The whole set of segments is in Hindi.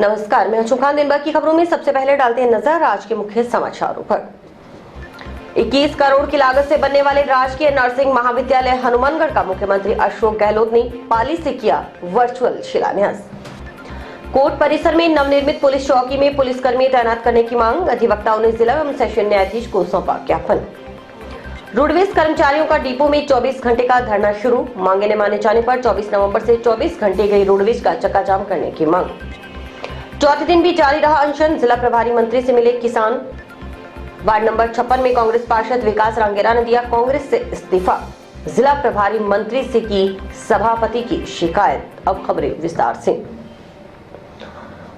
नमस्कार, मैं हूं दिन भर की खबरों में सबसे पहले डालते हैं नजर आज के मुख्य समाचारों पर। 21 करोड़ की लागत से बनने वाले राजकीय नर्सिंग महाविद्यालय हनुमानगढ़ का मुख्यमंत्री अशोक गहलोत ने पाली से किया वर्चुअल शिलान्यास। कोर्ट परिसर में नवनिर्मित पुलिस चौकी में पुलिसकर्मी तैनात करने की मांग, अधिवक्ताओं ने जिला एवं सेशन न्यायाधीश को सौंपा ज्ञापन। रोडवेज कर्मचारियों का डिपो में 24 घंटे का धरना शुरू, मांगे न माने जाने पर 24 नवंबर से 24 घंटे गई रोडवेज का चक्काजाम करने की मांग। चौथे दिन भी जारी रहा अनशन, जिला प्रभारी मंत्री से मिले किसान। वार्ड नंबर 56 में कांग्रेस पार्षद विकास रांगेरा ने दिया कांग्रेस से इस्तीफा, जिला प्रभारी मंत्री से की सभापति की शिकायत। अब खबरें विस्तार से।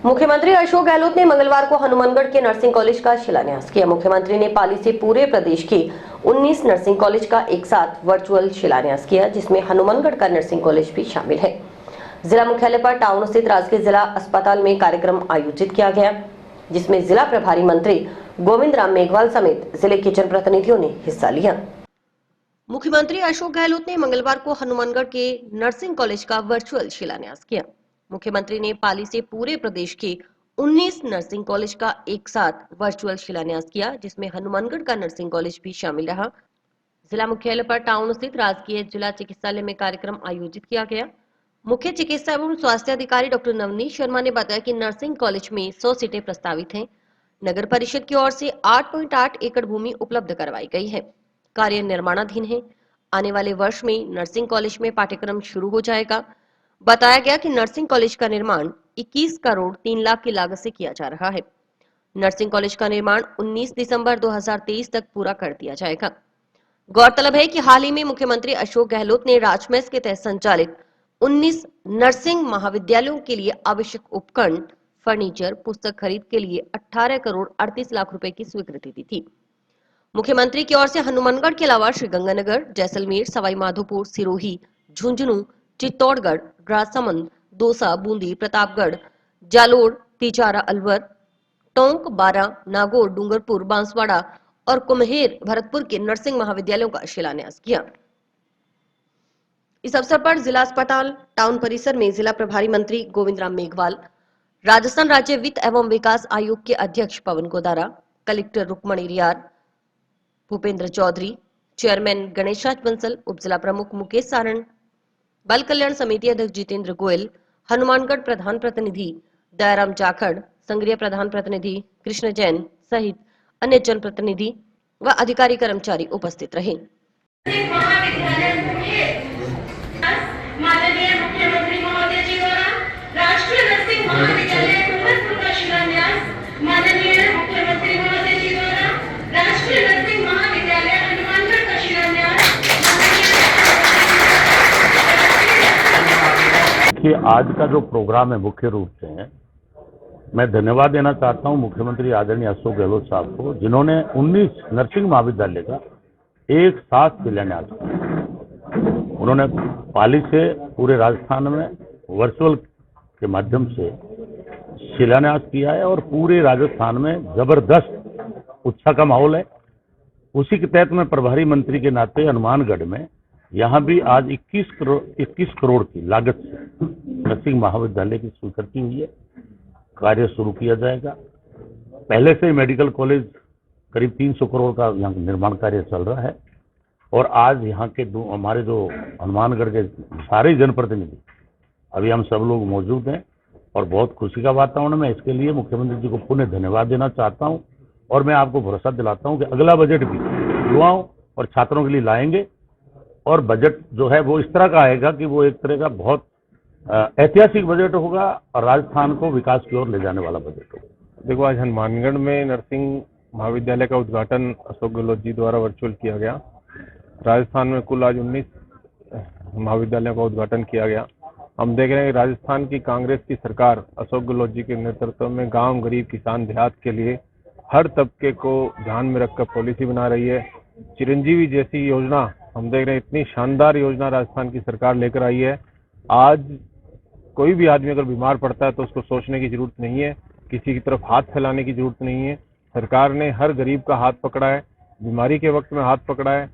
मुख्यमंत्री अशोक गहलोत ने मंगलवार को हनुमानगढ़ के नर्सिंग कॉलेज का शिलान्यास किया। मुख्यमंत्री ने पाली से पूरे प्रदेश के 19 नर्सिंग कॉलेज का एक साथ वर्चुअल शिलान्यास किया, जिसमें हनुमानगढ़ का नर्सिंग कॉलेज भी शामिल है। जिला मुख्यालय पर टाउन स्थित राजकीय जिला अस्पताल में कार्यक्रम आयोजित किया गया, जिसमें जिला प्रभारी मंत्री गोविंद राम मेघवाल समेत जिले के जनप्रतिनिधियों ने हिस्सा लिया। मुख्यमंत्री अशोक गहलोत ने मंगलवार को हनुमानगढ़ के नर्सिंग कॉलेज का वर्चुअल शिलान्यास किया। मुख्यमंत्री ने पाली से पूरे प्रदेश के 19 नर्सिंग कॉलेज का एक साथ वर्चुअल शिलान्यास किया, जिसमें हनुमानगढ़ का नर्सिंग कॉलेज भी शामिल रहा। जिला मुख्यालय पर टाउन स्थित राजकीय जिला चिकित्सालय में कार्यक्रम आयोजित किया गया। मुख्य चिकित्सा एवं स्वास्थ्य अधिकारी डॉक्टर नवनीत शर्मा ने बताया कि नर्सिंग कॉलेज में 100 सीटें प्रस्तावित हैं। नगर परिषद की ओर से 8.8 एकड़ भूमि उपलब्ध करवाई गई है। कार्य निर्माणाधीन है। आने वाले वर्ष में नर्सिंग कॉलेज में पाठ्यक्रम शुरू हो जाएगा। बताया गया कि नर्सिंग कॉलेज का निर्माण 21 करोड़ 3 लाख की लागत से किया जा रहा है। नर्सिंग कॉलेज का निर्माण 19 दिसंबर 2023 तक पूरा कर दिया जाएगा। गौरतलब है कि हाल ही में मुख्यमंत्री अशोक गहलोत ने राजमेस के तहत संचालित 19 नर्सिंग महाविद्यालयों के लिए आवश्यक उपकरण, फर्नीचर, पुस्तक खरीद के लिए 18 करोड़ 38 लाख रुपए की स्वीकृति दी थी। मुख्यमंत्री की ओर से हनुमानगढ़ के अलावा श्रीगंगानगर, जैसलमेर, सवाई माधोपुर, सिरोही, झुंझुनू, चित्तौड़गढ़, राजसमंद, दौसा, बूंदी, प्रतापगढ़, जालोर, तिचारा, अलवर, टोंक, बारा, नागौर, डूंगरपुर, बांसवाड़ा और कुम्हेर भरतपुर के नर्सिंग महाविद्यालयों का शिलान्यास किया। इस अवसर पर जिला अस्पताल टाउन परिसर में जिला प्रभारी मंत्री गोविंद राम मेघवाल, राजस्थान राज्य वित्त एवं विकास आयोग के अध्यक्ष पवन गोदारा, कलेक्टर रुक्मणी रियार, भूपेंद्र चौधरी, चेयरमैन गणेशराज बंसल, उप जिला प्रमुख मुकेश सारण, बाल कल्याण समिति अध्यक्ष जितेंद्र गोयल, हनुमानगढ़ प्रधान प्रतिनिधि दयाराम जाखड़, संग्रिया प्रधान प्रतिनिधि कृष्ण जैन सहित अन्य जनप्रतिनिधि व अधिकारी कर्मचारी उपस्थित रहे। माननीय मुख्यमंत्री महोदय जी द्वारा राष्ट्रीय नर्सिंग महाविद्यालय का शिलान्यास, माननीय मुख्यमंत्री महोदय जी द्वारा राष्ट्रीय नर्सिंग महाविद्यालय हनुमानगढ़ का शिलान्यास। कि आज का जो प्रोग्राम है मुख्य रूप से मैं धन्यवाद देना चाहता हूं मुख्यमंत्री आदरणीय अशोक गहलोत साहब को, जिन्होंने 19 नर्सिंग महाविद्यालय का एक साथ शिलान्यास किया। उन्होंने पाली से पूरे राजस्थान में वर्चुअल के माध्यम से शिलान्यास किया है और पूरे राजस्थान में जबरदस्त उत्साह का माहौल है। उसी के तहत मैं प्रभारी मंत्री के नाते हनुमानगढ़ में यहाँ भी आज 21 करोड़ की लागत से नर्सिंग महाविद्यालय की स्वीकृति हुई है। कार्य शुरू किया जाएगा। पहले से मेडिकल कॉलेज करीब 300 करोड़ का यहाँ निर्माण कार्य चल रहा है और आज यहाँ के हमारे जो हनुमानगढ़ के सारे जनप्रतिनिधि अभी हम सब लोग मौजूद हैं और बहुत खुशी का वातावरण में। इसके लिए मुख्यमंत्री जी को पुनः धन्यवाद देना चाहता हूँ और मैं आपको भरोसा दिलाता हूँ कि अगला बजट भी युवाओं और छात्रों के लिए लाएंगे और बजट जो है वो इस तरह का आएगा कि वो एक तरह का बहुत ऐतिहासिक बजट होगा और राजस्थान को विकास की ओर ले जाने वाला बजट होगा। देखो, आज हनुमानगढ़ में नर्सिंग महाविद्यालय का उद्घाटन अशोक गहलोत जी द्वारा वर्चुअल किया गया। राजस्थान में कुल आज 19 महाविद्यालयों का उद्घाटन किया गया। हम देख रहे हैं कि राजस्थान की कांग्रेस की सरकार अशोक गहलोत जी के नेतृत्व में गांव, गरीब, किसान, देहात के लिए हर तबके को ध्यान में रखकर पॉलिसी बना रही है। चिरंजीवी जैसी योजना हम देख रहे हैं, इतनी शानदार योजना राजस्थान की सरकार लेकर आई है। आज कोई भी आदमी अगर बीमार पड़ता है तो उसको सोचने की जरूरत नहीं है, किसी की तरफ हाथ फैलाने की जरूरत नहीं है। सरकार ने हर गरीब का हाथ पकड़ा है, बीमारी के वक्त में हाथ पकड़ा है।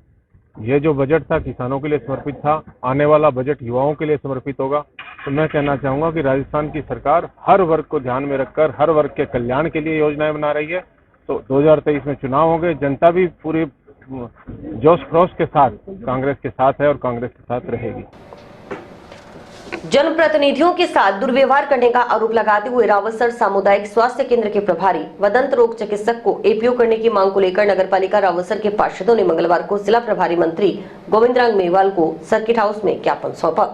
यह जो बजट था किसानों के लिए समर्पित था, आने वाला बजट युवाओं के लिए समर्पित होगा। तो मैं कहना चाहूंगा कि राजस्थान की सरकार हर वर्ग को ध्यान में रखकर हर वर्ग के कल्याण के लिए योजनाएं बना रही है। तो 2023 में चुनाव होंगे, जनता भी पूरी जोश खरोश के साथ कांग्रेस के साथ है और कांग्रेस के साथ रहेगी। जनप्रतिनिधियों के साथ दुर्व्यवहार करने का आरोप लगाते हुए रावतसर सामुदायिक स्वास्थ्य केंद्र के प्रभारी व दंत रोग चिकित्सक को एपीओ करने की मांग को लेकर नगरपालिका रावतसर के पार्षदों ने मंगलवार को जिला प्रभारी मंत्री गोविंद राम मेघवाल को सर्किट हाउस में ज्ञापन सौंपा।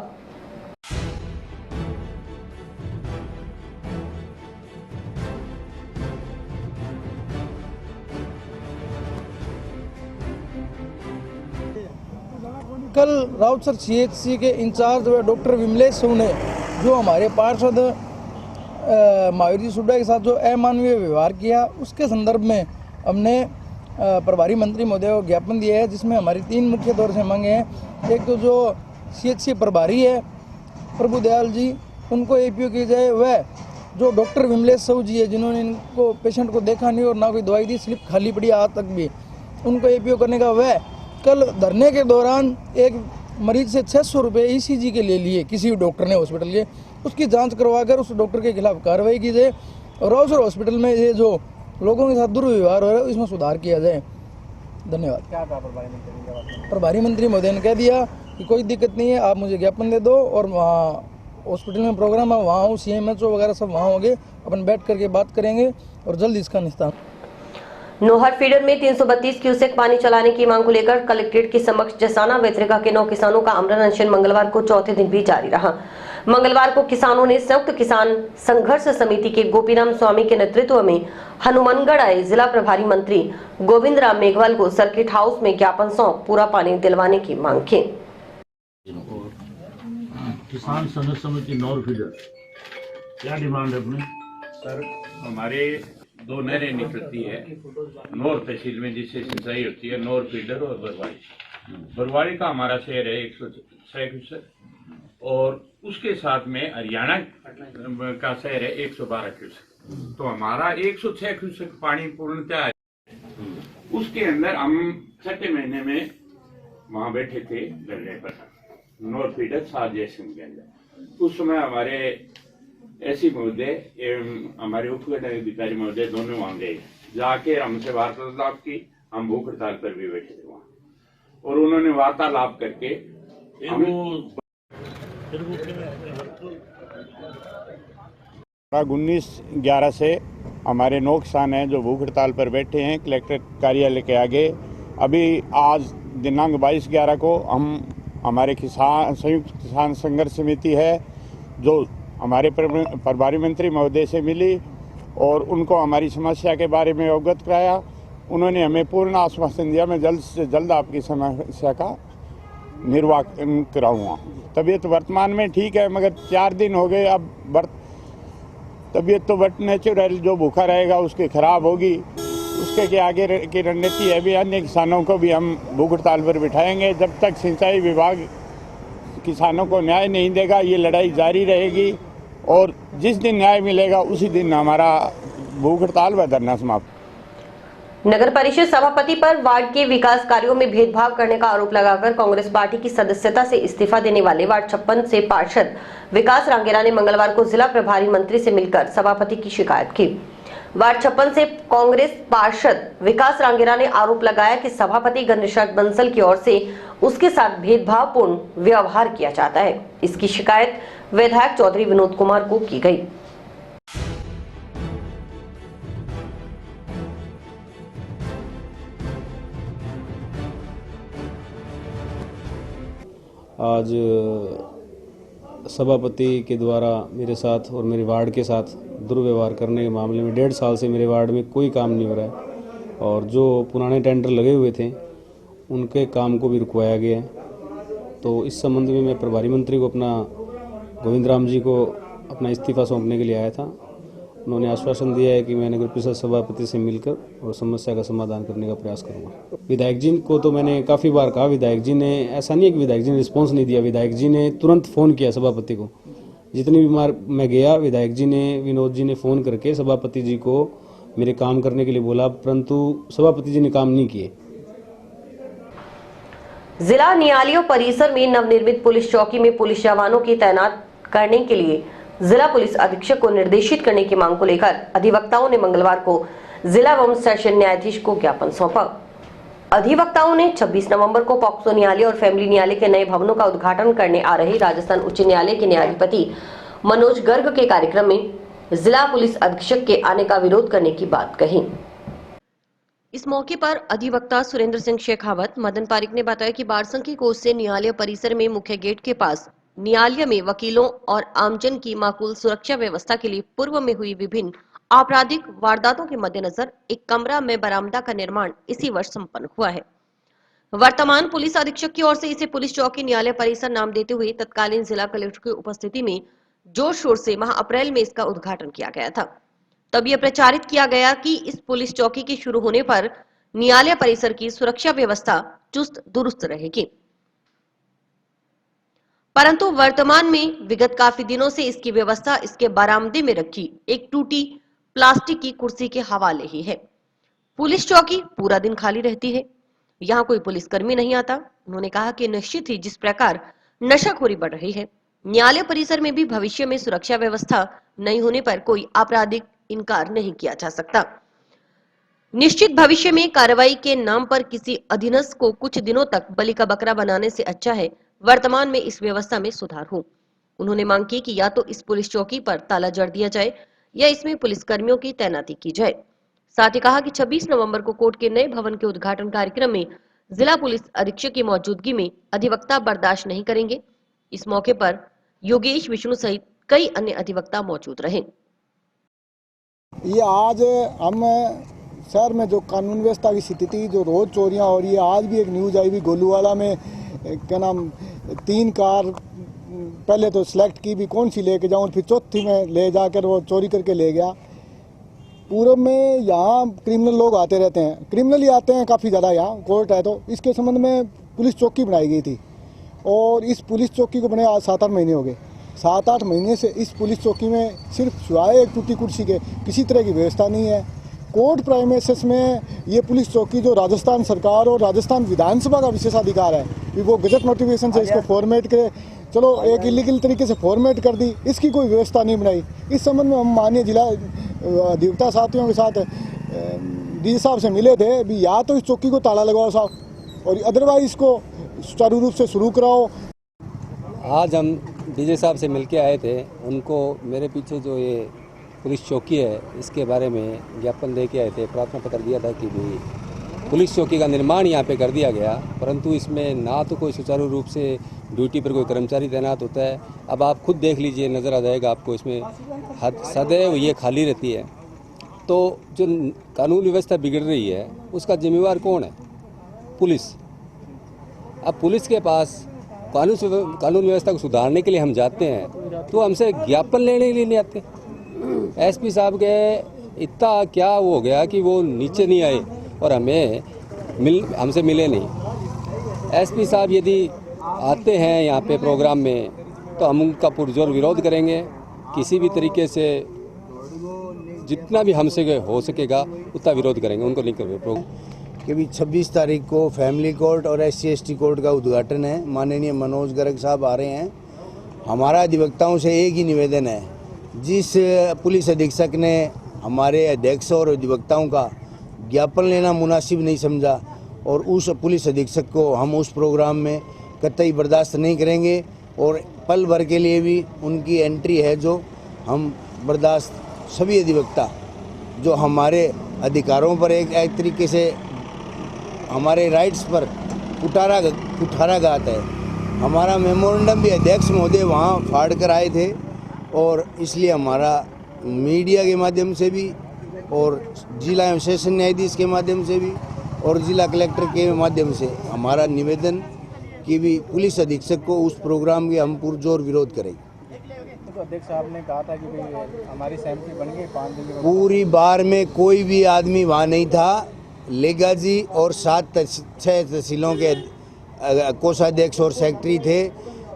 कल रावतसर सीएचसी के इंचार्ज डॉक्टर विमलेश सिंह ने जो हमारे पार्षद महावीर जी सुड्डा के साथ जो अमानवीय व्यवहार किया, उसके संदर्भ में हमने प्रभारी मंत्री महोदय को ज्ञापन दिया है, जिसमें हमारी 3 मुख्य तौर से मांगे हैं। एक तो जो सीएचसी प्रभारी है प्रभु दयाल जी, उनको एपीओ की जाए। वह जो डॉक्टर विमलेश सिंह जी है, जिन्होंने इनको पेशेंट को देखा नहीं और ना कोई दवाई दी, स्लिप खाली पड़ी आज तक भी, उनको एपीओ करने का। वह कल धरने के दौरान एक मरीज से 600 रुपये ईसीजी के ले लिए किसी भी डॉक्टर ने हॉस्पिटल के, उसकी जांच करवाकर उस डॉक्टर के खिलाफ कार्रवाई की जाए और रावतसर हॉस्पिटल में ये जो लोगों के साथ दुर्व्यवहार हो रहा है इसमें सुधार किया जाए। धन्यवाद। क्या कहा प्रभारी मंत्री महोदय ने? कह दिया कि कोई दिक्कत नहीं है, आप मुझे ज्ञापन दे दो और वहाँ हॉस्पिटल में प्रोग्राम है, वहाँ हूँ, CMHO वगैरह सब वहाँ होंगे, अपन बैठ करके बात करेंगे और जल्द इसका निस्तार। नोहर फीडर में 332 क्यूसेक पानी चलाने की मांग को लेकर कलेक्ट्रेट के समक्ष जसाना वेत्रिका के 9 किसानों का आमरण अनशन मंगलवार को चौथे दिन भी जारी रहा। मंगलवार को किसानों ने संयुक्त किसान संघर्ष समिति के गोपीराम स्वामी के नेतृत्व में हनुमानगढ़ आए जिला प्रभारी मंत्री गोविंद राम मेघवाल को सर्किट हाउस में ज्ञापन सौंप पूरा पानी दिलवाने की मांग की। किसान संघर्ष समिति नोहर फीडर, क्या डिमांड है अपनी? सर, हमारे 2 नहरें निकलती है नोहर तहसील में, जिससे सिंचाई होती है, नोहर फीडर और बरवाड़ी। बरवाड़ी का हमारा शेयर है 106 क्यूसेक और उसके साथ में हरियाणा का शेयर है 112 क्यूसेक। तो हमारा 106 क्यूसेक पानी पूर्णतः है। उसके अंदर हम 6 महीने में वहां बैठे थे धरने पर नोहर फीडर साजिश के अंदर। उस समय हमारे ऐसी महोदय एवं हमारे उपखंड अधिकारी महोदय दोनों वहां गए, जाके हमसे वार्तालाप की। हम भूख हड़ताल पर भी बैठे थे वहां और उन्होंने वार्तालाप करके 19/11 से हमारे 9 किसान हैं जो भूख हड़ताल पर बैठे हैं कलेक्टर कार्यालय के आगे। अभी आज दिनांक 22/11 को हम हमारे संयुक्त किसान संघर्ष समिति है जो हमारे प्रभारी मंत्री महोदय से मिली और उनको हमारी समस्या के बारे में अवगत कराया। उन्होंने हमें पूर्ण आश्वासन दिया, मैं जल्द से जल्द आपकी समस्या का निर्वाह कराऊंगा। तबीयत वर्तमान में ठीक है, मगर 4 दिन हो गए, अब तबीयत तो बट नेचुरल, जो भूखा रहेगा उसकी खराब होगी। उसके के आगे की रणनीति है भी, अन्य किसानों को भी हम भूख हड़ताल पर बिठाएंगे। जब तक सिंचाई विभाग किसानों को न्याय नहीं देगा, ये लड़ाई जारी रहेगी और जिस दिन न्याय मिलेगा उसी दिन हमारा भूख हड़ताल व धरना समाप्त। नगर परिषद सभापति पर वार्ड के विकास कार्यों में भेदभाव करने का आरोप लगाकर कांग्रेस पार्टी की सदस्यता से इस्तीफा देने वाले वार्ड 56 से पार्षद विकास रांगेरा ने मंगलवार को जिला प्रभारी मंत्री से मिलकर सभापति की शिकायत की। वार्ड 56 से कांग्रेस पार्षद विकास रांगेरा ने आरोप लगाया कि सभापति गणेशराज बंसल की ओर से उसके साथ भेदभावपूर्ण व्यवहार किया जाता है। इसकी शिकायत विधायक चौधरी विनोद कुमार को की गई। आज सभापति के द्वारा मेरे साथ और मेरे वार्ड के साथ दुर्व्यवहार करने के मामले में 1.5 साल से मेरे वार्ड में कोई काम नहीं हो रहा है और जो पुराने टेंडर लगे हुए थे उनके काम को भी रुकवाया गया है। तो इस संबंध में मैं प्रभारी मंत्री को अपना गोविंद राम जी को अपना इस्तीफा सौंपने के लिए आया था। उन्होंने आश्वासन दिया है कि मैं नगर परिषद सभापति से मिलकर और समस्या का समाधान करने का प्रयास करूंगा। विधायक जी को तो मैंने काफ़ी बार कहा, विधायक जी ने, ऐसा नहीं है कि विधायक जी ने रिस्पॉन्स नहीं दिया, विधायक जी ने तुरंत फ़ोन किया सभापति को। जितनी भी बार मैं गया, विधायक जी ने, विनोद जी ने फ़ोन करके सभापति जी को मेरे काम करने के लिए बोला, परंतु सभापति जी ने काम नहीं किए। जिला न्यायालय परिसर में नवनिर्मित पुलिस चौकी में पुलिस जवानों की तैनात करने के लिए जिला पुलिस अधीक्षक को निर्देशित करने की मांग को लेकर अधिवक्ताओं ने मंगलवार को जिला एवं सेशन न्यायाधीश को ज्ञापन सौंपा। अधिवक्ताओं ने 26 नवंबर को पॉक्सो न्यायालय और फैमिली न्यायालय के नए भवनों का उद्घाटन करने आ रहे राजस्थान उच्च न्यायालय के न्यायाधिपति मनोज गर्ग के कार्यक्रम में जिला पुलिस अधीक्षक के आने का विरोध करने की बात कही। इस मौके पर अधिवक्ता सुरेंद्र सिंह शेखावत, मदन पारिक ने बताया कि बार संघ की कोष से न्यायालय परिसर में मुख्य गेट के पास न्यायालय में वकीलों और आमजन की माकूल सुरक्षा व्यवस्था के लिए पूर्व में हुई विभिन्न आपराधिक वारदातों के मद्देनजर एक कमरा में बरामदा का निर्माण इसी वर्ष संपन्न हुआ है। वर्तमान पुलिस अधीक्षक की ओर से इसे पुलिस चौकी न्यायालय परिसर नाम देते हुए तत्कालीन जिला कलेक्टर की उपस्थिति में जोर शोर से माह अप्रैल में इसका उद्घाटन किया गया था। तब यह प्रचारित किया गया कि इस पुलिस चौकी के शुरू होने पर न्यायालय परिसर की सुरक्षा व्यवस्था चुस्त दुरुस्त रहेगी, परंतु वर्तमान में विगत काफी दिनों से इसकी व्यवस्था इसके बरामदे में रखी एक टूटी प्लास्टिक की कुर्सी के हवाले ही है। पुलिस चौकी पूरा दिन खाली रहती है, यहाँ कोई पुलिसकर्मी नहीं आता। उन्होंने कहा कि निश्चित ही जिस प्रकार नशाखोरी बढ़ रही है, न्यायालय परिसर में भी भविष्य में सुरक्षा व्यवस्था नहीं होने पर कोई आपराधिक इनकार नहीं किया जा सकता। निश्चित भविष्य में कार्रवाई के नाम पर किसी अधीनस्थ को कुछ दिनों तक बलि का बकरा बनाने से अच्छा है वर्तमान में इस व्यवस्था में सुधार हो। उन्होंने मांग की कि या तो इस पुलिस चौकी पर ताला जड़ दिया जाए या इसमें पुलिसकर्मियों की तैनाती की जाए। साथ ही कहा कि 26 नवंबर को कोर्ट के नए भवन के उद्घाटन कार्यक्रम में जिला पुलिस अधीक्षक की मौजूदगी में अधिवक्ता बर्दाश्त नहीं करेंगे। इस मौके पर योगेश विष्णु सहित कई अन्य अधिवक्ता मौजूद रहे। ये आज हम शहर में जो कानून व्यवस्था की स्थिति, जो रोज चोरियां हो रही है, आज भी एक न्यूज आई हुई गोलूवाला में क्या नाम 3 कार पहले तो सिलेक्ट की भी कौन सी लेके जाऊं, फिर चौथी में ले जाकर वो चोरी करके ले गया। पूर्व में यहाँ क्रिमिनल लोग आते रहते हैं, क्रिमिनल ही आते हैं काफ़ी ज़्यादा। यहाँ कोर्ट है तो इसके संबंध में पुलिस चौकी बनाई गई थी और इस पुलिस चौकी को बने आज 7-8 महीने हो गए। 7-8 महीने से इस पुलिस चौकी में सिर्फ सिवाय एक टूटी कुर्सी के किसी तरह की व्यवस्था नहीं है। कोर्ट प्राइमेसेस में ये पुलिस चौकी जो राजस्थान सरकार और राजस्थान विधानसभा का विशेषाधिकार है कि वो गजट नोटिफिकेशन से इसको फॉर्मेट करे, चलो एक इलीगल तरीके से फॉर्मेट कर दी, इसकी कोई व्यवस्था नहीं बनाई। इस संबंध में हम माननीय जिला अधिवक्ता साथियों के साथ डी साहब से मिले थे भी, या तो इस चौकी को ताला लगाओ साहब और अदरवाइज इसको सुचारू रूप से शुरू कराओ। आज हम डीजे साहब से मिलके आए थे, उनको मेरे पीछे जो ये पुलिस चौकी है इसके बारे में ज्ञापन दे के आए थे। प्रार्थना पत्र दिया था कि भाई पुलिस चौकी का निर्माण यहाँ पे कर दिया गया, परंतु इसमें ना तो कोई सुचारू रूप से ड्यूटी पर कोई कर्मचारी तैनात होता है। अब आप खुद देख लीजिए, नज़र आ जाएगा आपको, इसमें सदैव ये खाली रहती है। तो जो कानून व्यवस्था बिगड़ रही है उसका जिम्मेवार कौन है? पुलिस। अब पुलिस के पास कानून व्यवस्था को सुधारने के लिए हम जाते हैं तो हमसे ज्ञापन लेने के लिए नहीं आते। एसपी साहब के इतना क्या वो हो गया कि वो नीचे नहीं आए और हमसे मिले नहीं। एसपी साहब यदि आते हैं यहाँ पे प्रोग्राम में तो हम उनका पुरजोर विरोध करेंगे। किसी भी तरीके से जितना भी हमसे हो सकेगा उतना विरोध करेंगे, उनको नहीं करेंगे। कि भी 26 तारीख को फैमिली कोर्ट और SC/ST कोर्ट का उद्घाटन है। माननीय मनोज गर्ग साहब आ रहे हैं। हमारा अधिवक्ताओं से एक ही निवेदन है, जिस पुलिस अधीक्षक ने हमारे अध्यक्ष और अधिवक्ताओं का ज्ञापन लेना मुनासिब नहीं समझा और उस पुलिस अधीक्षक को हम उस प्रोग्राम में कतई बर्दाश्त नहीं करेंगे और पल भर के लिए भी उनकी एंट्री है जो हम बर्दाश्त सभी अधिवक्ता जो हमारे अधिकारों पर एक तरीके से हमारे राइट्स पर कुठाराघात है। हमारा मेमोरेंडम भी अध्यक्ष महोदय वहाँ फाड़ कर आए थे और इसलिए हमारा मीडिया के माध्यम से भी और जिला एवं सेशन न्यायाधीश के माध्यम से भी और जिला कलेक्टर के माध्यम से हमारा निवेदन कि भी पुलिस अधीक्षक को उस प्रोग्राम के हम पुरजोर विरोध करेंगे। तो अध्यक्ष साहब ने कहा था कि हमारी सहमति बन गई 5 दिन पूरी बार में कोई भी आदमी वहाँ नहीं था। लेगाजी और 6 तहसीलों के कोषाध्यक्ष और सेक्रेटरी थे।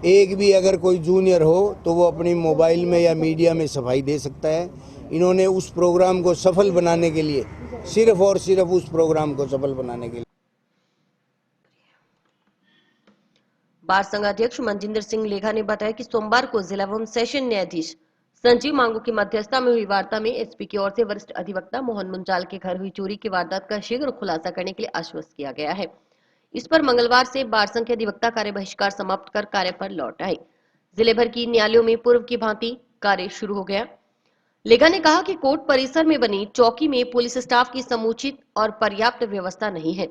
एक भी अगर कोई जूनियर हो तो वो अपनी मोबाइल में या मीडिया में सफाई दे सकता है। इन्होंने उस प्रोग्राम को सफल बनाने के लिए सिर्फ और सिर्फ उस प्रोग्राम को सफल बनाने के लिए बार संघ अध्यक्ष मनजिंदर सिंह लेघा ने बताया कि सोमवार को जिला एवं सेशन न्यायाधीश संजीव मांगू की मध्यस्थता में हुई वार्ता में एसपी की ओर से वरिष्ठ अधिवक्ता मोहन मुंजाल के घर हुई चोरी की वारदात का शीघ्र खुलासा करने के लिए आश्वस्त किया गया है। इस पर मंगलवार से बार संघ के अधिवक्ता कार्य बहिष्कार समाप्त कर कार्य पर लौट आए। जिले भर की न्यायालयों में पूर्व की भांति कार्य शुरू हो गया। लेघा ने कहा कि कोर्ट परिसर में बनी चौकी में पुलिस स्टाफ की समुचित और पर्याप्त व्यवस्था नहीं है।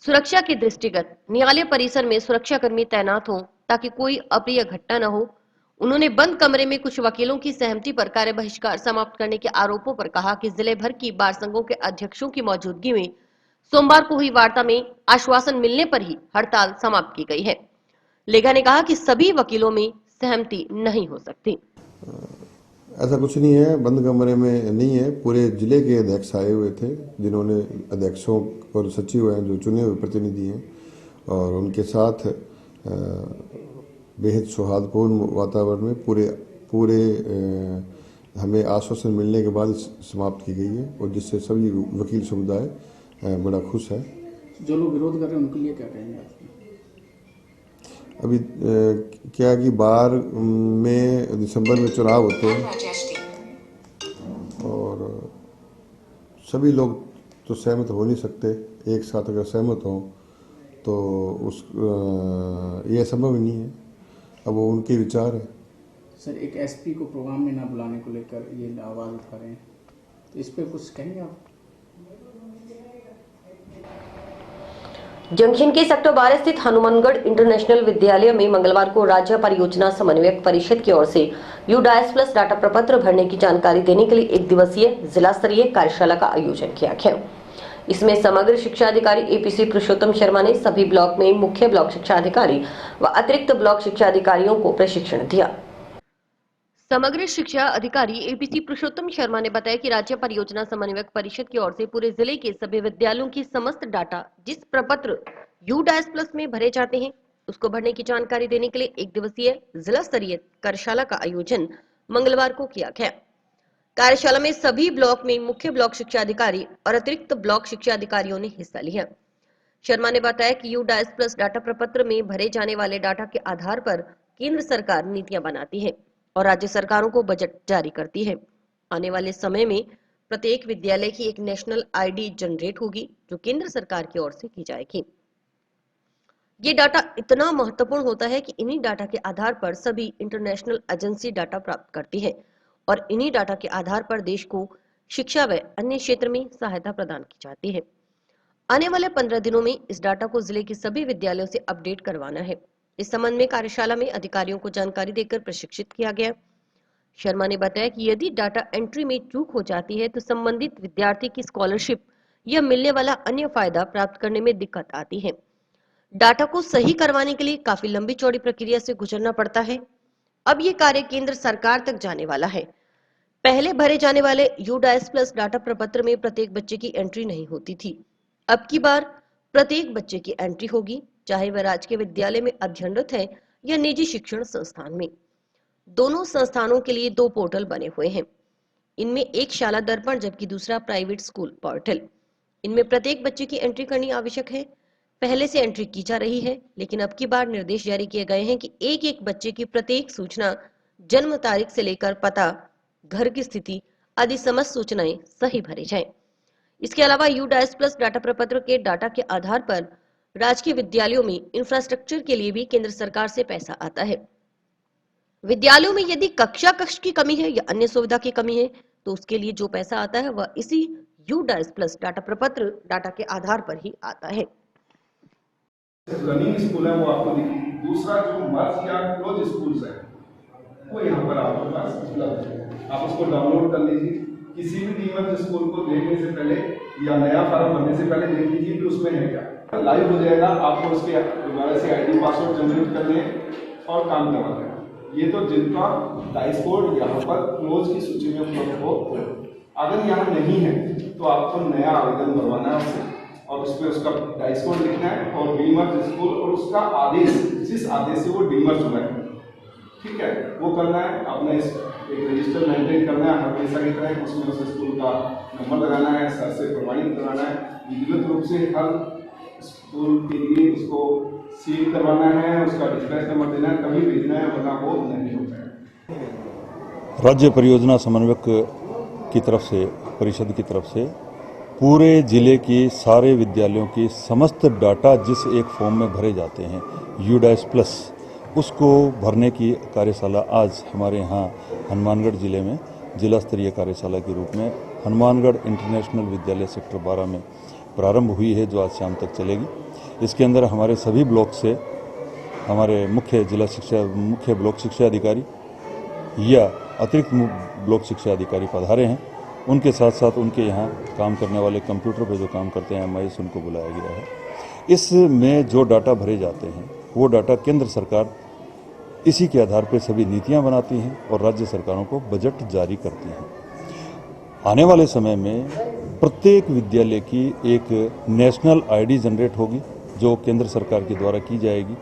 सुरक्षा के दृष्टिगत न्यायालय परिसर में सुरक्षाकर्मी तैनात हों ताकि कोई अप्रिय घटना न हो। उन्होंने बंद कमरे में कुछ वकीलों की सहमति पर कार्य बहिष्कार समाप्त करने के आरोपों पर कहा कि जिले भर की बार संघों के अध्यक्षों की मौजूदगी में सोमवार को हुई वार्ता में आश्वासन मिलने पर ही हड़ताल समाप्त की गई है। लेघा ने कहा कि सभी वकीलों में सहमति नहीं हो सकती। ऐसा कुछ नहीं है, बंद कमरे में नहीं है। पूरे जिले के अध्यक्ष आए हुए थे, जिन्होंने अध्यक्षों और सचिव हैं जो चुने हुए प्रतिनिधि हैं, और उनके साथ बेहद सौहार्दपूर्ण वातावरण में पूरे हमें आश्वासन मिलने के बाद समाप्त की गई है, और जिससे सभी वकील समुदाय बड़ा खुश है। जो लोग विरोध कर रहे हैं उनके लिए क्या कहेंगे? अभी क्या कि बार में दिसंबर में चुनाव होते हैं, और सभी लोग तो सहमत हो नहीं सकते। एक साथ अगर सहमत हो तो ये संभव ही नहीं है। अब वो उनके विचार है। सर, एक एसपी को प्रोग्राम में ना बुलाने को लेकर ये आवाज उठा रहे हैं, तो इस पर कुछ कहेंगे आप? जंक्शन के सेक्टर 12 स्थित हनुमानगढ़ इंटरनेशनल विद्यालय में मंगलवार को राज्य परियोजना समन्वयक परिषद की ओर से यूडाइस प्लस डाटा प्रपत्र भरने की जानकारी देने के लिए एक दिवसीय जिला स्तरीय कार्यशाला का आयोजन किया गया। इसमें समग्र शिक्षा अधिकारी एपीसी पुरुषोत्तम शर्मा ने सभी ब्लॉक में मुख्य ब्लॉक शिक्षा अधिकारी व अतिरिक्त ब्लॉक शिक्षा अधिकारियों को प्रशिक्षण दिया। समग्र शिक्षा अधिकारी एपीसी पुरुषोत्तम शर्मा ने बताया कि राज्य परियोजना समन्वयक परिषद की ओर से पूरे जिले के सभी विद्यालयों की समस्त डाटा जिस प्रपत्र यूडाइस प्लस में भरे जाते हैं उसको भरने की जानकारी देने के लिए एक दिवसीय जिला स्तरीय कार्यशाला का आयोजन मंगलवार को किया गया। कार्यशाला में सभी ब्लॉक में मुख्य ब्लॉक शिक्षा अधिकारी और अतिरिक्त ब्लॉक शिक्षा अधिकारियों ने हिस्सा लिया। शर्मा ने बताया कि यूडाइस प्लस डाटा प्रपत्र में भरे जाने वाले डाटा के आधार पर केंद्र सरकार नीतियां बनाती है और राज्य सरकारों को बजट जारी करती है। आने वाले समय में प्रत्येक विद्यालय की एक नेशनल आईडी जनरेट होगी जो केंद्र सरकार की ओर से की जाएगी। ये डाटा इतना महत्वपूर्ण होता है कि इन्हीं डाटा के आधार पर सभी इंटरनेशनल एजेंसी डाटा प्राप्त करती है और इन्हीं डाटा के आधार पर देश को शिक्षा व अन्य क्षेत्र में सहायता प्रदान की जाती है। आने वाले 15 दिनों में इस डाटा को जिले के सभी विद्यालयों से अपडेट करवाना है। इस संबंध में कार्यशाला में अधिकारियों को जानकारी देकर प्रशिक्षित किया गया। शर्मा ने बताया कि यदि डाटा एंट्री में चूक हो जाती है तो संबंधित विद्यार्थी की स्कॉलरशिप या मिलने वाला अन्य फायदा प्राप्त करने में दिक्कत आती है। डाटा को सही करवाने के लिए काफी लंबी चौड़ी प्रक्रिया से गुजरना पड़ता है। अब ये कार्य केंद्र सरकार तक जाने वाला है। पहले भरे जाने वाले यूडाइस प्लस डाटा प्रपत्र में प्रत्येक बच्चे की एंट्री नहीं होती थी। अब की बार प्रत्येक बच्चे की एंट्री होगी, चाहे वह राजकीय विद्यालय में अध्ययनरत है या निजी शिक्षण संस्थान में। दोनों संस्थानों के लिए 2 पोर्टल बने हुए हैं। इनमें एक शाला दर्पण जबकि दूसरा प्राइवेट स्कूल पोर्टल। इनमें प्रत्येक बच्चे की एंट्री करनी आवश्यक है। पहले से एंट्री की जा रही है, लेकिन अब की बार निर्देश जारी किए गए हैं कि एक एक बच्चे की प्रत्येक सूचना, जन्म तारीख से लेकर पता, घर की स्थिति आदि समस्त सूचनाएं सही भरी जाएं। इसके अलावा यूडाइस प्लस डाटा प्रपत्र के डाटा के आधार पर राजकीय विद्यालयों में इंफ्रास्ट्रक्चर के लिए भी केंद्र सरकार से पैसा आता है। विद्यालयों में यदि कक्ष की कमी है या अन्य सुविधा की कमी है तो उसके लिए जो पैसा आता है वह इसी यूडाइस प्लस डाटा प्रपत्र डाटा के आधार पर ही आता है। रनिंग स्कूल है वो आपको दिखी। दूसरा जो मर्ज या क्लोज स्कूल्स है वो यहाँ पर आपके पास उपलब्ध है। आप उसको डाउनलोड कर लीजिए। किसी भी डीमर्ज स्कूल को देखने से पहले या नया फॉर्म भरने से पहले देख लीजिए कि उसमें है क्या। लाइव हो जाएगा, आपको उसके दोबारा से आईडी पासवर्ड जनरेट करने और काम करवाना है। ये तो जिनका डाइस कोड यहाँ पर क्लोज की सूची में उपलब्ध हो। अगर यहाँ नहीं है तो आपको नया आवेदन भरवाना है उससे और उसमें उसका डाइस कोड लिखना है और डीमर्ज स्कूल और उसका आदेश, जिस आदेश से वो डीमर्ज हुआ है, ठीक है, वो करना है। अपने एक रजिस्टर मेंटेन करना है हर पैसा की तरह। उसमें उस स्कूल का नंबर लगाना है, सर से प्रमाणित कराना है। विधिवत रूप से हर स्कूल के लिए उसको सील करवाना है, उसका डिस्पैच नंबर देना है, तभी भेजना है, वरना वो नहीं होता है। राज्य परियोजना समन्वयक की तरफ से, परिषद की तरफ से पूरे जिले की सारे विद्यालयों की समस्त डाटा जिस एक फॉर्म में भरे जाते हैं यूडैश प्लस, उसको भरने की कार्यशाला आज हमारे यहाँ हनुमानगढ़ जिले में जिला स्तरीय कार्यशाला के रूप में हनुमानगढ़ इंटरनेशनल विद्यालय सेक्टर 12 में प्रारंभ हुई है, जो आज शाम तक चलेगी। इसके अंदर हमारे सभी ब्लॉक से हमारे मुख्य ब्लॉक शिक्षा अधिकारी या अतिरिक्त ब्लॉक शिक्षा अधिकारी पधारे हैं। उनके साथ साथ उनके यहाँ काम करने वाले कंप्यूटर पर जो काम करते हैं MIS, उनको बुलाया गया है। इसमें जो डाटा भरे जाते हैं वो डाटा केंद्र सरकार इसी के आधार पर सभी नीतियां बनाती हैं और राज्य सरकारों को बजट जारी करती हैं। आने वाले समय में प्रत्येक विद्यालय की एक नेशनल ID जनरेट होगी, जो केंद्र सरकार के द्वारा की जाएगी।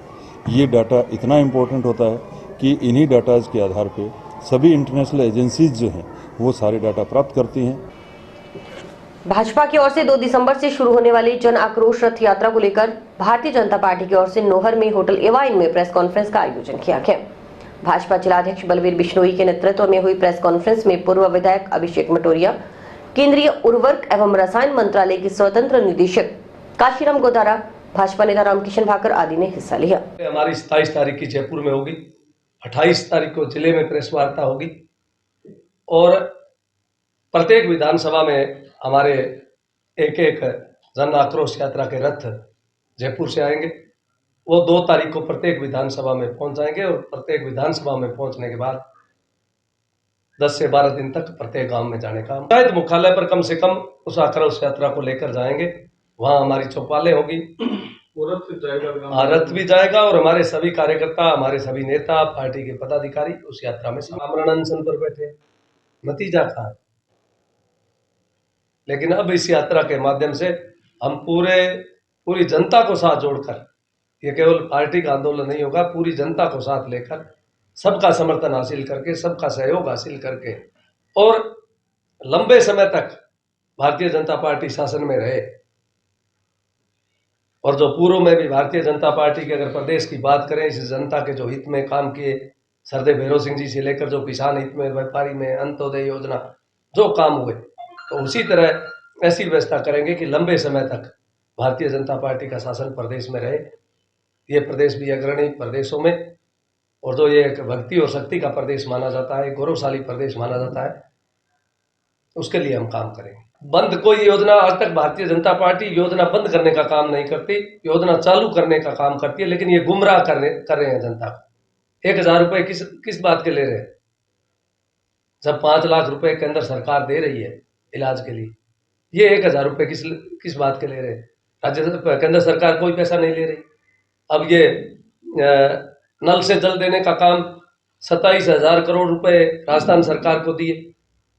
ये डाटा इतना इम्पोर्टेंट होता है कि इन्हीं डाटाज के आधार पर सभी इंटरनेशनल एजेंसीज जो हैं वो सारे डाटा प्राप्त करती हैं। भाजपा की ओर से 2 दिसंबर से शुरू होने वाली जन आक्रोश रथ यात्रा को लेकर भारतीय जनता पार्टी की ओर से नोहर में होटल एवाइन में प्रेस कॉन्फ्रेंस का आयोजन किया गया। भाजपा जिलाध्यक्ष बलवीर बिश्नोई के नेतृत्व में हुई प्रेस कॉन्फ्रेंस में पूर्व विधायक अभिषेक मटोरिया, केंद्रीय उर्वरक एवं रसायन मंत्रालय के स्वतंत्र निदेशक काशीराम गोदारा, भाजपा नेता रामकिशन भाकर आदि ने हिस्सा लिया। हमारी 27 तारीख की जयपुर में होगी, 28 तारीख को जिले में प्रेस वार्ता होगी और प्रत्येक विधानसभा में हमारे एक जन आक्रोश यात्रा के रथ जयपुर से आएंगे। वो 2 तारीख को प्रत्येक विधानसभा में पहुंच जाएंगे और प्रत्येक विधानसभा में पहुंचने के बाद 10 से 12 दिन तक प्रत्येक गांव में जाने का, पंचायत मुख्यालय पर कम से कम उस आक्रोश यात्रा को लेकर जाएंगे। वहां हमारी चौपालें होगी, रथ भी जाएगा और हमारे सभी कार्यकर्ता, हमारे सभी नेता, पार्टी के पदाधिकारी उस यात्रा में आमरण अनशन पर बैठे। नतीजा कहाँ? लेकिन अब इस यात्रा के माध्यम से हम पूरी जनता को साथ जोड़कर, ये केवल पार्टी का आंदोलन नहीं होगा, पूरी जनता को साथ लेकर सबका समर्थन हासिल करके, सबका सहयोग हासिल करके और लंबे समय तक भारतीय जनता पार्टी शासन में रहे। और जो पूर्व में भी भारतीय जनता पार्टी के अगर प्रदेश की बात करें, इस जनता के जो हित में काम किए, सरदेव भैरव सिंह जी से लेकर जो किसान हित में, व्यापारी में, अंत्योदय योजना जो काम हुए, तो उसी तरह ऐसी व्यवस्था करेंगे कि लंबे समय तक भारतीय जनता पार्टी का शासन प्रदेश में रहे। ये प्रदेश भी अग्रणी प्रदेशों में, और जो ये एक भक्ति और शक्ति का प्रदेश माना जाता है, गौरवशाली प्रदेश माना जाता है, उसके लिए हम काम करेंगे। बंद कोई योजना, आज तक भारतीय जनता पार्टी योजना बंद करने का काम नहीं करती, योजना चालू करने का काम करती है। लेकिन ये गुमराह कर रहे हैं जनता को। 1000 रुपए किस बात के ले रहे हैं, जब 5 लाख रुपए केंद्र सरकार दे रही है इलाज के लिए? ये 1000 रुपए किस बात के ले रहे हैं? केंद्र सरकार कोई पैसा नहीं ले रही। अब ये नल से जल देने का काम 27,000 करोड़ रुपए राजस्थान सरकार को दिए,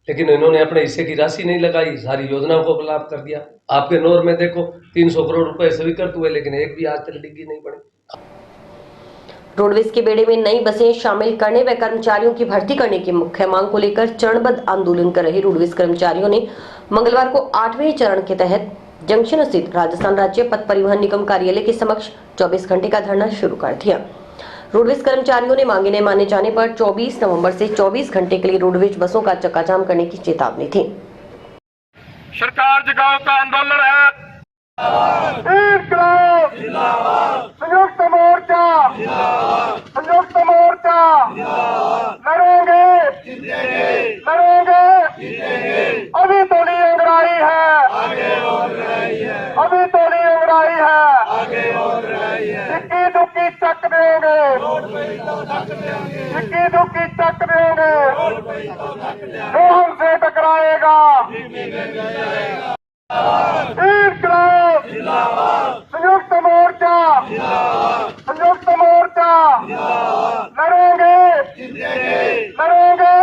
लेकिन इन्होंने अपने हिस्से की राशि नहीं लगाई, सारी योजनाओं को ब्लॉक कर दिया। आपके नोर में देखो 300 करोड़ रुपए स्वीकृत हुए, लेकिन एक भी आज तक डिग्गी नहीं पड़ी। रोडवेज के बेड़े में नई बसें शामिल करने व कर्मचारियों की भर्ती करने की मुख्य मांग को लेकर चरणबद्ध आंदोलन कर रहे रोडवेज कर्मचारियों ने मंगलवार को 8वें चरण के तहत जंक्शन स्थित राजस्थान राज्य पथ परिवहन निगम कार्यालय के समक्ष 24 घंटे का धरना शुरू कर दिया। रोडवेज कर्मचारियों ने मांगे न माने जाने पर 24 नवंबर से 24 घंटे के लिए रोडवेज बसों का चक्काजाम करने की चेतावनी थी। सरकार जगाओ का आंदोलन है। संयुक्त मोर्चा, संयुक्त मोर्चा लड़ेंगे, लड़ेंगे। अभी तो नहीं अंगड़ाई है, अभी तो नहीं अंगड़ाई है। इक्की दुक्की चक देंगे, इक्की दुक्की चक देंगे। जो हमसे टकराएगा संयुक्त मोर्चा, संयुक्त मोर्चा लड़ेंगे, लड़ेंगे।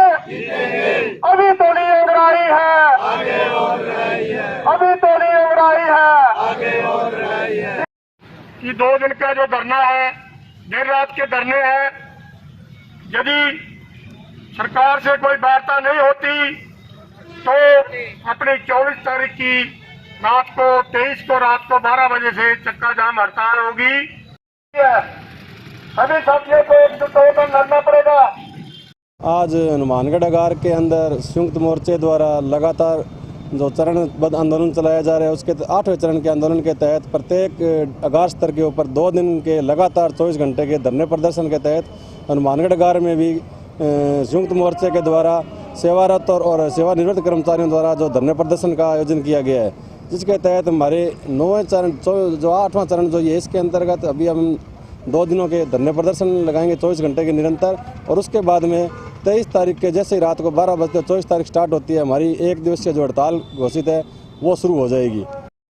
अभी तो नहीं अंगड़ाई है, अभी तो नहीं अंगड़ाई है। कि 2 दिन का जो धरना है, देर रात के धरने हैं। यदि सरकार से कोई वार्ता नहीं होती तो अपनी 24 तारीख की रात को 23 को रात को 12 बजे से चक्का जाम हड़ताल होगी। सभी साथियों को एकजुट होकर लड़ना पड़ेगा। आज हनुमानगढ़ अगार के अंदर संयुक्त मोर्चे द्वारा लगातार जो चरणबद्ध आंदोलन चलाया जा रहा है, उसके 8वें चरण के आंदोलन के तहत प्रत्येक अगार स्तर के ऊपर 2 दिन के लगातार 24 घंटे के धरने प्रदर्शन के तहत हनुमानगढ़ अगार में भी संयुक्त मोर्चे के द्वारा सेवारत और सेवानिवृत्त कर्मचारियों द्वारा जो धरने प्रदर्शन का आयोजन किया गया है, जिसके तहत हमारे 9वें चरण जो 8वां चरण जो ये इसके अंतर्गत अभी हम 2 दिनों के धरने प्रदर्शन लगाएंगे 24 घंटे के निरंतर, और उसके बाद में 23 तारीख के जैसे ही रात को 12 बजे 24 तारीख स्टार्ट होती है, हमारी 1 दिवसीय जो हड़ताल घोषित है वो शुरू हो जाएगी।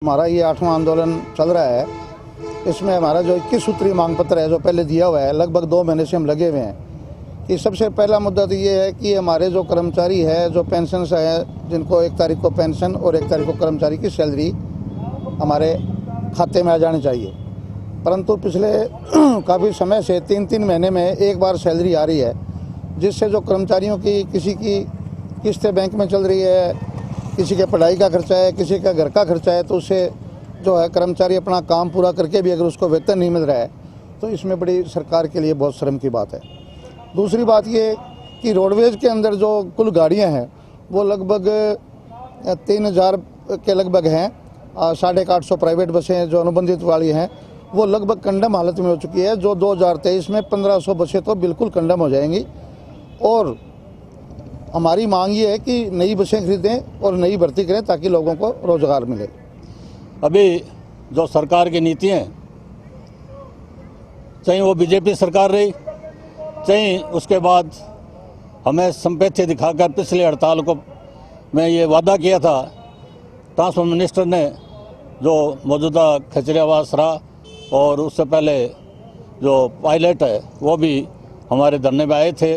हमारा ये 8वां आंदोलन चल रहा है। इसमें हमारा जो 21 सूत्री मांग पत्र है जो पहले दिया हुआ है, लगभग 2 महीने से हम लगे हुए हैं। कि सबसे पहला मुद्दा तो ये है कि हमारे जो कर्मचारी है, जो पेंशन है, जिनको 1 तारीख को पेंशन और 1 तारीख को कर्मचारी की सैलरी हमारे खाते में आ जानी चाहिए, परंतु पिछले काफ़ी समय से 3-3 महीने में एक बार सैलरी आ रही है, जिससे जो कर्मचारियों की किसी की किस्तें बैंक में चल रही है, किसी के पढ़ाई का खर्चा है, किसी का घर का खर्चा है, तो उससे जो है कर्मचारी अपना काम पूरा करके भी अगर उसको वेतन नहीं मिल रहा है तो इसमें बड़ी सरकार के लिए बहुत शर्म की बात है। दूसरी बात ये कि रोडवेज के अंदर जो कुल गाड़ियां हैं वो लगभग 3000 के लगभग हैं। 850 प्राइवेट बसें जो अनुबंधित वाली हैं वो लगभग कंडम हालत में हो चुकी है। जो 2023 में 1500 बसें तो बिल्कुल कंडम हो जाएंगी, और हमारी मांग ये है कि नई बसें खरीदें और नई भर्ती करें ताकि लोगों को रोजगार मिले। अभी जो सरकार की नीतियाँ, चाहे वो बीजेपी सरकार रही, चाहे उसके बाद हमें संपत्ति दिखाकर पिछले हड़ताल को मैं ये वादा किया था, ट्रांसपोर्ट मिनिस्टर ने जो मौजूदा खचरियावास रहा और उससे पहले जो पायलट है वो भी हमारे धरने में आए थे,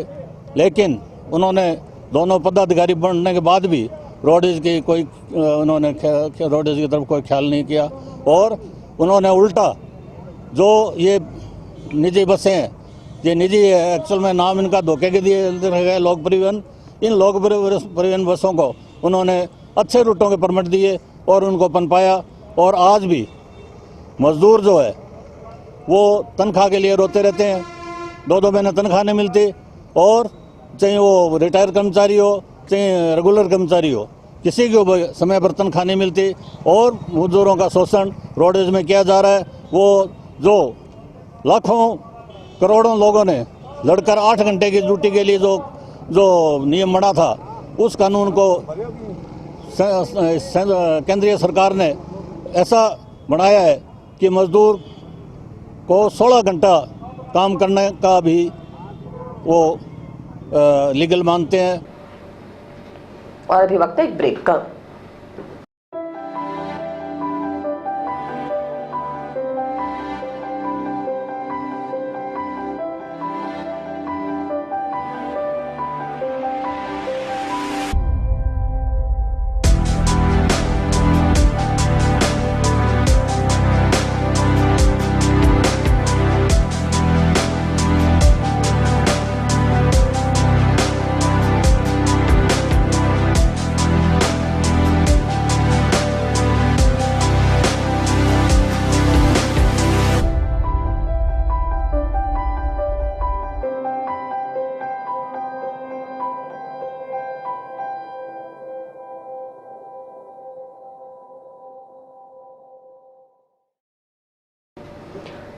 लेकिन उन्होंने दोनों पदाधिकारी बनने के बाद भी रोडवेज की कोई उन्होंने रोडवेज की तरफ कोई ख्याल नहीं किया, और उन्होंने उल्टा जो ये निजी बसें हैं, ये निजी है, एक्चुअल में नाम इनका धोखे के दिए गए लोक परिवहन, इन लोक परिवहन बसों को उन्होंने अच्छे रूटों के परमिट दिए और उनको पनपाया, और आज भी मजदूर जो है वो तनख्वाह के लिए रोते रहते हैं। 2-2 महीने तनख्वाह नहीं मिलती, और चाहे वो रिटायर कर्मचारी हो चाहे रेगुलर कर्मचारी हो, किसी को समय पर तनख्वाह नहीं मिलती, और मजदूरों का शोषण रोडवेज में किया जा रहा है। वो जो लाखों करोड़ों लोगों ने लड़कर 8 घंटे की ड्यूटी के लिए जो नियम बना था, उस कानून को केंद्रीय सरकार ने ऐसा बनाया है कि मजदूर को 16 घंटा काम करने का भी वो लीगल मानते हैं। और अभी वक्त है एक ब्रेक का।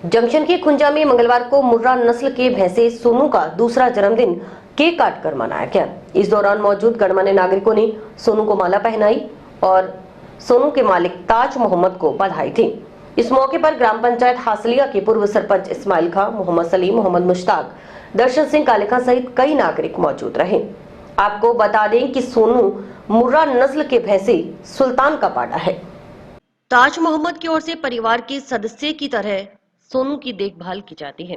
जंक्शन के खुंजा में मंगलवार को मुर्रा नस्ल के भैंसे सोनू का दूसरा जन्मदिन केक काटकर मनाया गया। इस दौरान मौजूद गणमान्य नागरिकों ने सोनू को माला पहनाई और सोनू के मालिक ताज मोहम्मद को बधाई दी। इस मौके पर ग्राम पंचायत हासलिया के पूर्व सरपंच इस्माइल खां, मोहम्मद सलीम, मोहम्मद मुश्ताक, दर्शन सिंह कालेखा सहित कई नागरिक मौजूद रहे। आपको बता दें कि सोनू मुर्रा नस्ल के भैंसे सुल्तान का पाड़ा है। ताज मोहम्मद की ओर से परिवार के सदस्य की तरह सोनू की देखभाल की जाती है।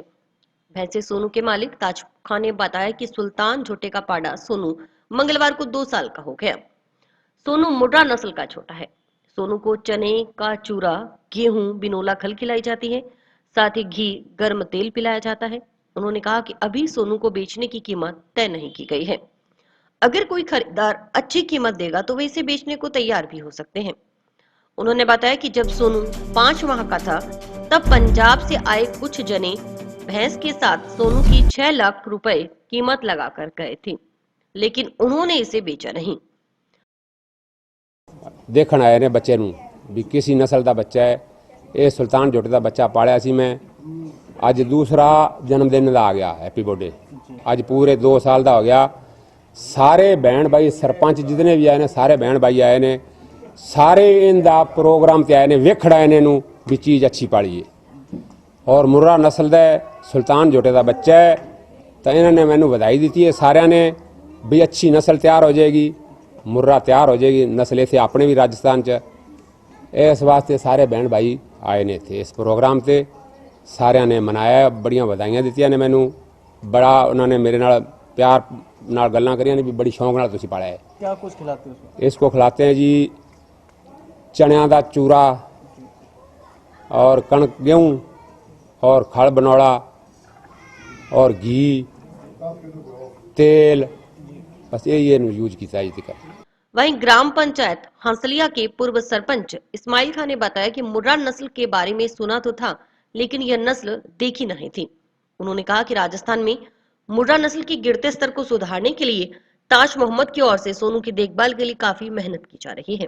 भैंसे सोनू के मालिक ताज खान ने बताया कि सुल्तान झोटे का पाड़ा सोनू मंगलवार को 2 साल का हो गया। सोनू मुर्रा नस्ल का छोटा है। सोनू को चने का चूरा, गेहूं, बिनोला खल खिलाई जाती है, साथ ही घी, गर्म तेल पिलाया जाता है। उन्होंने कहा कि अभी सोनू को बेचने की कीमत तय नहीं की गई है। अगर कोई खरीदार अच्छी कीमत देगा तो वे इसे बेचने को तैयार भी हो सकते हैं। उन्होंने बताया कि जब सोनू 5 माह का था तब पंजाब से आए कुछ जने भैंस के साथ सोनू की 6 लाख रुपए कीमत लगाकर गए थे, लेकिन उन्होंने इसे बेचा नहीं। देखण आए ने बच्चे नूं भी किसी नस्ल का बच्चा है, ये सुल्तान जोटे का बच्चा पालिया सी मैं। अज दूसरा जन्मदिन का आ गया, हैप्पी बर्थडे। अज पूरे 2 साल का हो गया। सारे बहन भाई सरपंच जितने भी आए ने, सारे बहन भाई आए ने, सारे इनका प्रोग्राम ते आए ने, वेखड़ आए ने भी चीज़ अच्छी पाली है। और मुर्रा नस्ल का सुल्तान जोटे का बच्चा है, तो इन्होंने मैनू बधाई दी है सारिया ने भी अच्छी नस्ल तैयार हो जाएगी, मुर्रा तैयार हो जाएगी। नस्ल इतने अपने भी राजस्थान च, इस वास्ते सारे बहन भाई आए ने थे इस प्रोग्राम से। सारिया ने मनाया, बड़िया बधाइयां दित्तियां ने मैनू, बड़ा उन्होंने मेरे नाल प्यार नाल गल्लां करियां ने भी बड़ी शौक नाल तुसीं पालिया है। क्या कुछ खिलाते हो? इसको खिलाते हैं जी चनिया का चूरा और कणक गेहूँ और खल बनौड़ा और घी तेल, बस ये यूज किया जी तक। वहीं ग्राम पंचायत हंसलिया के पूर्व सरपंच इस्माइल खान ने बताया कि मुर्रा नस्ल के बारे में सुना तो था, लेकिन यह नस्ल देखी नहीं थी। उन्होंने कहा कि राजस्थान में मुर्रा नस्ल की गिरते स्तर को सुधारने के लिए ताज मोहम्मद की ओर से सोनू की देखभाल के लिए काफी मेहनत की जा रही है।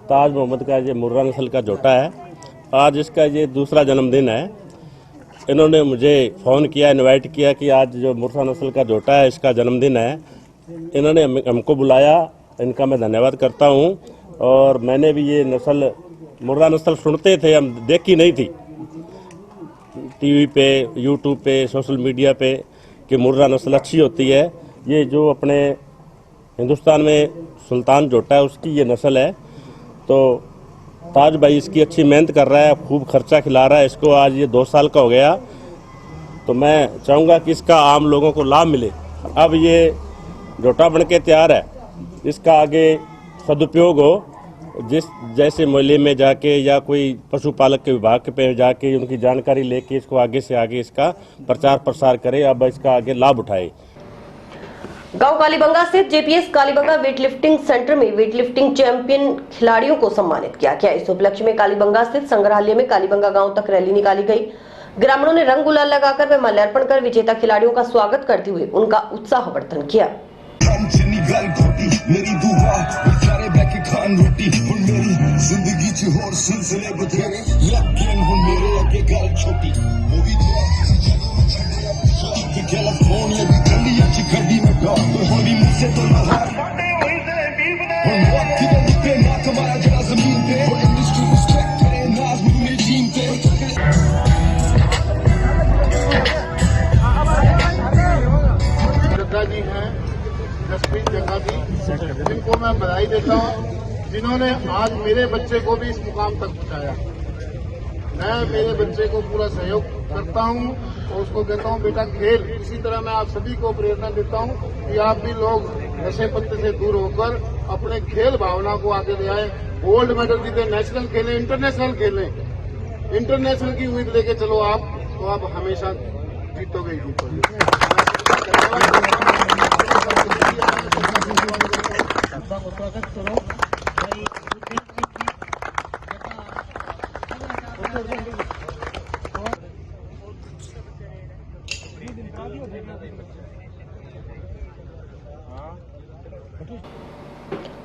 ताज मोहम्मद का ये मुर्रा नस्ल का जोटा है, आज इसका ये दूसरा जन्मदिन है। इन्होंने मुझे फ़ोन किया, इनवाइट किया कि आज जो मुर्रा नस्ल का जोटा है इसका जन्मदिन है। इन्होंने हमको बुलाया, इनका मैं धन्यवाद करता हूँ। और मैंने भी ये नस्ल मुर्रा नस्ल सुनते थे, हम देखी नहीं थी टीवी पे, यूट्यूब पे, सोशल मीडिया पे कि मुर्रा नस्ल अच्छी होती है। ये जो अपने हिंदुस्तान में सुल्तान जोटा है उसकी ये नस्ल है। तो ताज भाई इसकी अच्छी मेहनत कर रहा है, खूब खर्चा खिला रहा है इसको। आज ये 2 साल का हो गया, तो मैं चाहूँगा कि इसका आम लोगों को लाभ मिले। अब ये जोटा बन के तैयार है, इसका आगे सदुपयोग हो। जिस जैसे मोहल्ले में जाके या कोई पशुपालक के विभाग पे जाके उनकी जानकारी लेके इसको आगे से आगे इसका प्रचार प्रसार करे, अब इसका आगे लाभ उठाए। गांव कालीबंगा स्थित जेपीएस कालीबंगा वेटलिफ्टिंग सेंटर में वेटलिफ्टिंग चैंपियन खिलाड़ियों को सम्मानित किया गया। इस उपलक्ष्य में कालीबंगा स्थित संग्रहालय में कालीबंगा गांव तक रैली निकाली गई। ग्रामीणों ने रंग गुलाल लगाकर व माल्यार्पण कर विजेता खिलाड़ियों का स्वागत करते हुए उनका उत्साहवर्धन किया। जिंदगी च होर सिलसिले बथेरे लगे हुन मेरे अगे गल छोटी मूवी कैलिफोर्निया दी गलियां च गड्डी में डॉग हुन भी मुझसे तो ना हुन वक्त दे उत्ते ना कमाया जरा जमीन ते इंडस्ट्री रिस्पेक्ट करे नाज मेरी टीम ते। जग्गा जी हैं, जसप्रीत जग्गा जी, जिनको मैं बधाई देता हूँ, जिन्होंने आज मेरे बच्चे को भी इस मुकाम तक पहुंचाया। मैं मेरे बच्चे को पूरा सहयोग करता हूं और उसको कहता हूं बेटा खेल। इसी तरह मैं आप सभी को प्रेरणा देता हूं कि आप भी लोग नशे पत्ते से दूर होकर अपने खेल भावना को आगे ले आए। गोल्ड मेडल जीते, नेशनल खेलें, इंटरनेशनल खेलें, इंटरनेशनल की उम्मीद लेके चलो आप, तो आप हमेशा जीतोगे ही जीतोगे।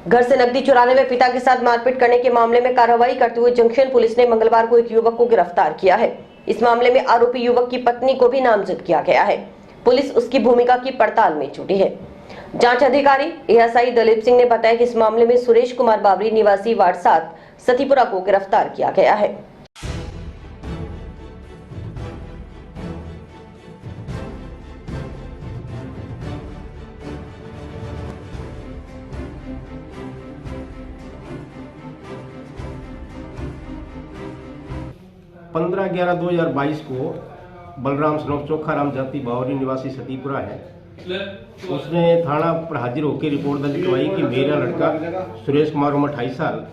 घर से नकदी चुराने में पिता के साथ मारपीट करने के मामले में कार्रवाई करते हुए जंक्शन पुलिस ने मंगलवार को एक युवक को गिरफ्तार किया है। इस मामले में आरोपी युवक की पत्नी को भी नामजद किया गया है। पुलिस उसकी भूमिका की पड़ताल में जुटी है। जांच अधिकारी एएसआई दलीप सिंह ने बताया कि इस मामले में सुरेश कुमार बाबरी निवासी वार्ड 7 सतीपुरा को गिरफ्तार किया गया है। पंद्रह 11/2022 को बलराम सनोफ चोखाराम जाति बावरी निवासी सतीपुरा है, उसने थाना पर हाजिर होकर रिपोर्ट दर्ज करवाई कि मेरा लड़का सुरेश कुमार उम्र 28 साल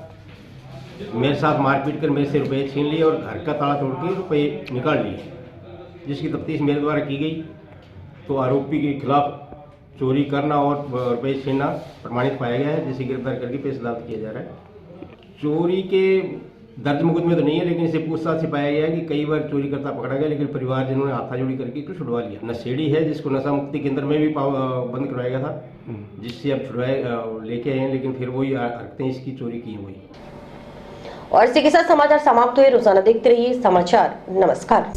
मेरे साथ मारपीट कर मेरे से रुपये छीन लिए और घर का ताला तोड़ के रुपये निकाल लिए, जिसकी तफ्तीश मेरे द्वारा की गई। तो आरोपी के खिलाफ चोरी करना और रुपये छीनना प्रमाणित पाया गया है, जिसे गिरफ्तार करके पेश अदालत किया जा रहा है। चोरी के दर्ज मुकदमे तो नहीं है, लेकिन इसे पूछताछ से पाया गया है कि कई बार चोरी करता पकड़ा गया, लेकिन परिवारजनों ने हाथाजोड़ी करके इसको छुड़वा लिया। नशेड़ी है जिसको नशा मुक्ति केंद्र में भी बंद करवाया गया था, जिससे अब छुड़वाए लेके आए हैं, लेकिन फिर वही हरकतें इसकी चोरी की हुई। और इसी के साथ समाचार समाप्त हुए। रोजाना देखते रहिए समाचार। नमस्कार।